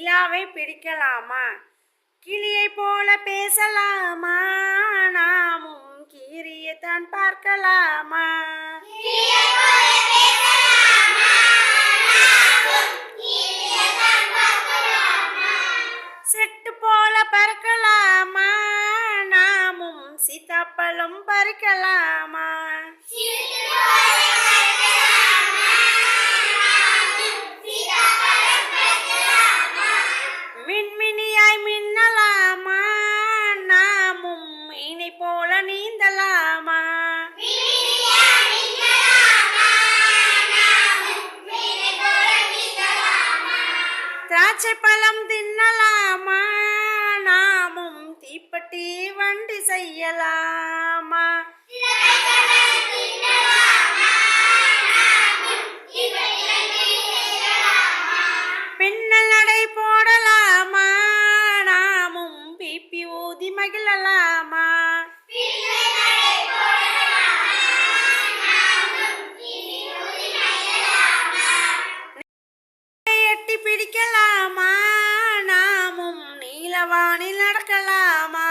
நிலாவை பிடிக்கலாமா? கிளியை போல பேசலாமா? நாமும் கீரியத்தான் பார்க்கலாமா? செட்டு போல பறக்கலாமா? நாமும் சீத்தாப்பழம் பறிக்கலாமா? மின்மினியாய் மின்னலாமா? நாமும் மீனை போல நீந்தலாமா? திராட்சை பழம் தின்னலாமா? நாமும் தீப்பெட்டி வண்டி செய்யலாமா? பின்னல் நடை போடலாமா? நாமும் பீப்பி ஊதி மகிழலாமா? எட்டி பிடிக்கலாமா? நாமும் நீலவானில் நடக்கலாமா?